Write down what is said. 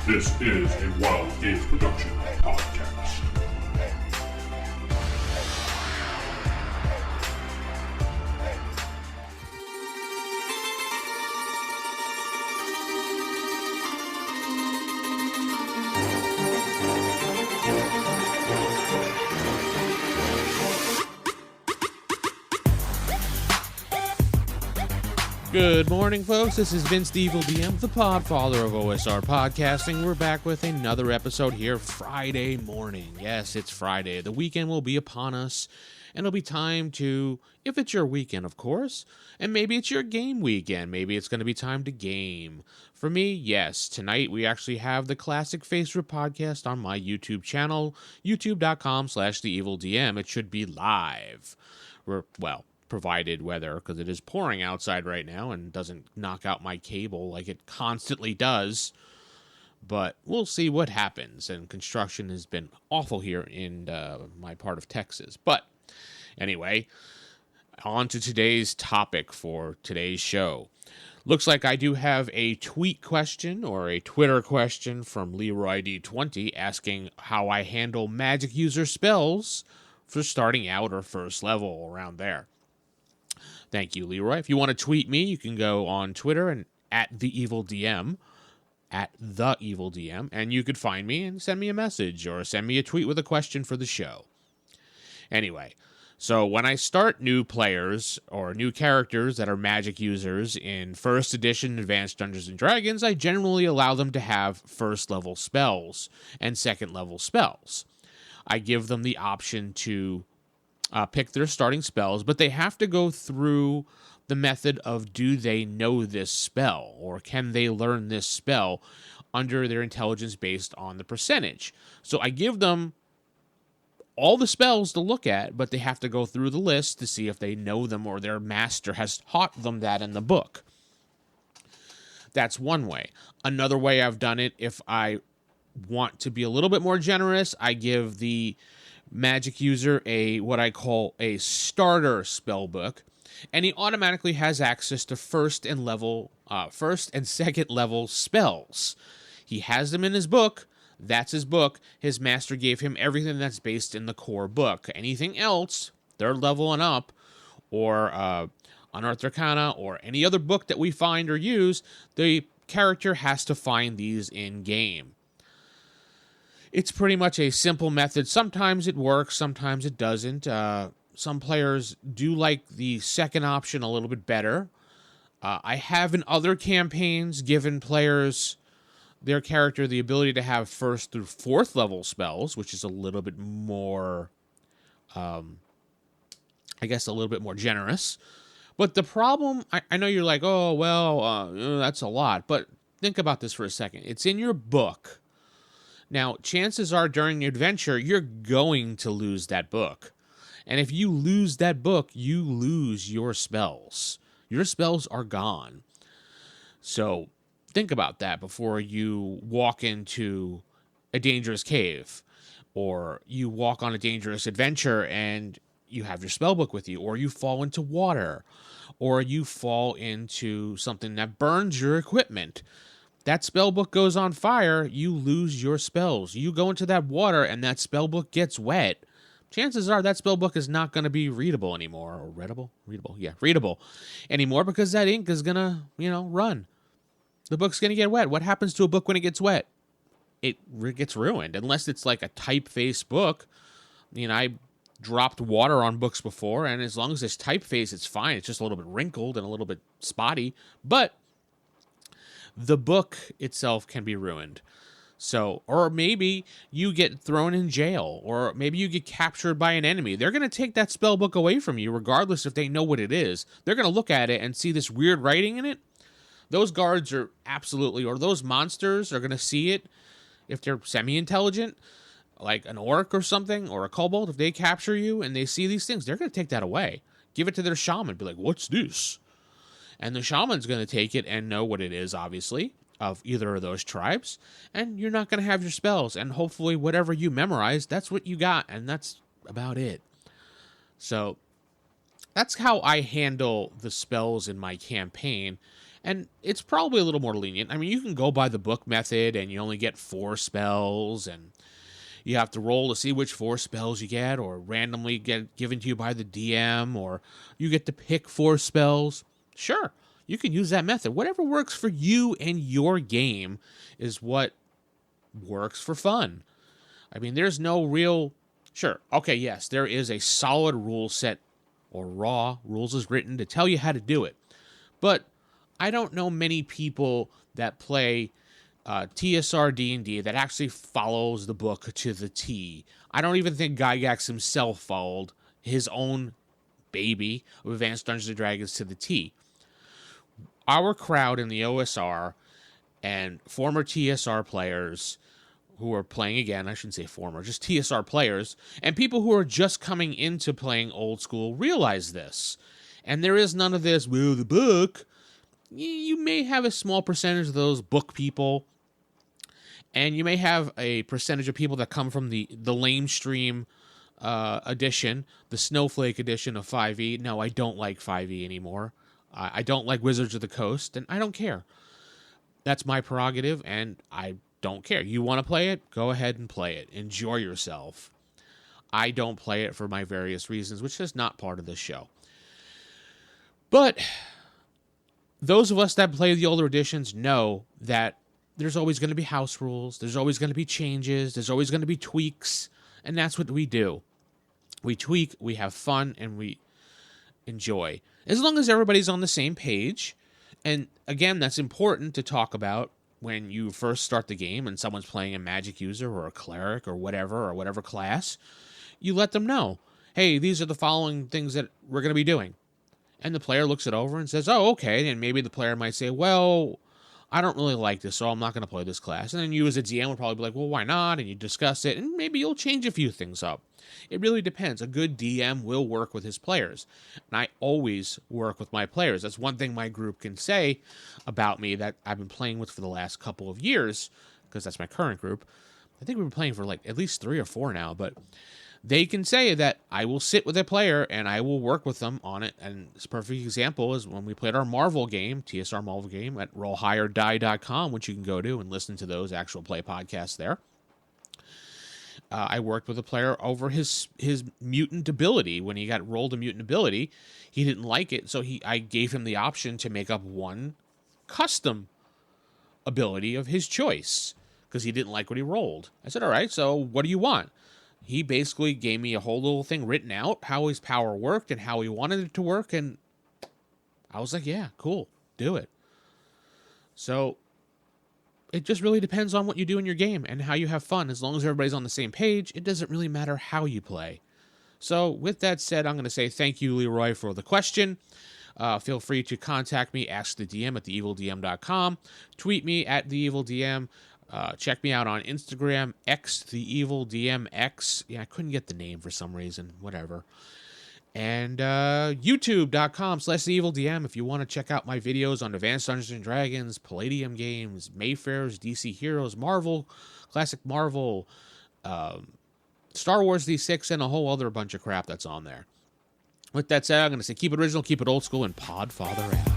This is a Wild Games Production podcast. Good morning, folks. This is Vince the Evil DM, the podfather of OSR podcasting. We're back with another episode here Friday morning. Yes, it's Friday. The weekend will be upon us, and it'll be time to, if it's your weekend, of course, and maybe it's your game weekend. Maybe it's going to be time to game. For me, yes, tonight we actually have the Classic Face Rip podcast on my YouTube channel, youtube.com/theevildm. It should be live. Provided weather, because it is pouring outside right now and doesn't knock out my cable like it constantly does. But we'll see what happens, and construction has been awful here in my part of Texas. But anyway, on to today's topic for today's show. Looks like I do have a tweet question or a Twitter question from LeroyD20 asking how I handle magic user spells for starting out or first level around there. Thank you, Leroy. If you want to tweet me, you can go on Twitter and at the Evil DM, and you could find me and send me a message or send me a tweet with a question for the show. Anyway, so when I start new players or new characters that are magic users in first edition Advanced Dungeons & Dragons, I generally allow them to have first level spells and second level spells. I give them the option to pick their starting spells, but they have to go through the method of, do they know this spell, or can they learn this spell under their intelligence based on the percentage. So I give them all the spells to look at, but they have to go through the list to see if they know them or their master has taught them that in the book. That's one way. Another way I've done it, if I want to be a little bit more generous, I give the magic user what I call a starter spell book, and he automatically has access to first and second level spells. He has them in his book. That's his book. His master gave him everything that's based in the core book. Anything else, third level and up, or Unearthed Arcana, or any other book that we find or use, the character has to find these in game. It's pretty much a simple method. Sometimes it works, sometimes it doesn't. Some players do like the second option a little bit better. I have in other campaigns given players, their character, the ability to have first through fourth level spells, which is a little bit more, a little bit more generous. But the problem, I know you're like, that's a lot. But think about this for a second. It's in your book. Now, chances are during your adventure, you're going to lose that book. And if you lose that book, you lose your spells. Your spells are gone. So think about that before you walk into a dangerous cave, or you walk on a dangerous adventure and you have your spell book with you, or you fall into water, or you fall into something that burns your equipment. That spell book goes on fire, you lose your spells. You go into that water and that spell book gets wet. Chances are that spell book is not going to be readable anymore. Or readable anymore, because that ink is going to, run. The book's going to get wet. What happens to a book when it gets wet? It gets ruined, unless it's like a typeface book. I dropped water on books before, and as long as it's typeface, it's fine. It's just a little bit wrinkled and a little bit spotty. But the book itself can be ruined. So, or maybe you get thrown in jail, or maybe you get captured by an enemy. They're going to take that spell book away from you, regardless if they know what it is. They're going to look at it and see this weird writing in it. Those guards are absolutely, or those monsters are going to see it if they're semi-intelligent, like an orc or something, or a kobold. If they capture you and they see these things, they're going to take that away. Give it to their shaman. Be like, what's this? And the shaman's going to take it and know what it is, obviously, of either of those tribes. And you're not going to have your spells. And hopefully whatever you memorize, that's what you got. And that's about it. So that's how I handle the spells in my campaign. And it's probably a little more lenient. I mean, you can go by the book method and you only get 4 spells, and you have to roll to see which 4 spells you get, or randomly get given to you by the DM, or you get to pick 4 spells. Sure, you can use that method. Whatever works for you and your game is what works for fun. I mean, there's no real... Sure, okay, yes, there is a solid rule set, or raw rules as written, to tell you how to do it. But I don't know many people that play TSR D&D that actually follows the book to the T. I don't even think Gygax himself followed his own baby of Advanced Dungeons & Dragons to the T. Our crowd in the OSR and former TSR players who are playing again, I shouldn't say former, just TSR players, and people who are just coming into playing old school realize this. And there is none of this, well, the book. You may have a small percentage of those book people, and you may have a percentage of people that come from the lamestream edition, the snowflake edition of 5e. No, I don't like 5e anymore. I don't like Wizards of the Coast, and I don't care. That's my prerogative, and I don't care. You want to play it? Go ahead and play it. Enjoy yourself. I don't play it for my various reasons, which is not part of this show. But those of us that play the older editions know that there's always going to be house rules, there's always going to be changes, there's always going to be tweaks, and that's what we do. We tweak, we have fun, and we enjoy. As long as everybody's on the same page, and again, that's important to talk about when you first start the game and someone's playing a magic user or a cleric or whatever class, you let them know, hey, these are the following things that we're going to be doing. And the player looks it over and says, oh, okay. And maybe the player might say, well, I don't really like this, so I'm not going to play this class. And then you as a DM would probably be like, well, why not? And you discuss it, and maybe you'll change a few things up. It really depends. A good DM will work with his players. And I always work with my players. That's one thing my group can say about me that I've been playing with for the last couple of years, because that's my current group. I think we've been playing for like at least 3 or 4 now, but they can say that I will sit with a player and I will work with them on it. And this perfect example is when we played our Marvel game, TSR Marvel game, at rollhigherdie.com, which you can go to and listen to those actual play podcasts there. I worked with a player over his mutant ability. When he got rolled a mutant ability, he didn't like it, so I gave him the option to make up one custom ability of his choice because he didn't like what he rolled. I said, all right, so what do you want? He basically gave me a whole little thing written out, how his power worked and how he wanted it to work, and I was like, yeah, cool, do it. So it just really depends on what you do in your game and how you have fun. As long as everybody's on the same page, it doesn't really matter how you play. So with that said, I'm going to say thank you, Leroy, for the question. Feel free to contact me, askthedm at theevildm.com. Tweet me at theevildm. Check me out on Instagram, theevildmx. Yeah, I couldn't get the name for some reason. Whatever. And youtube.com/theevildm if you want to check out my videos on Advanced Dungeons & Dragons, Palladium games, Mayfairs, DC Heroes, Marvel, Classic Marvel, Star Wars D6, and a whole other bunch of crap that's on there. With that said, I'm going to say keep it original, keep it old school, and Podfather out.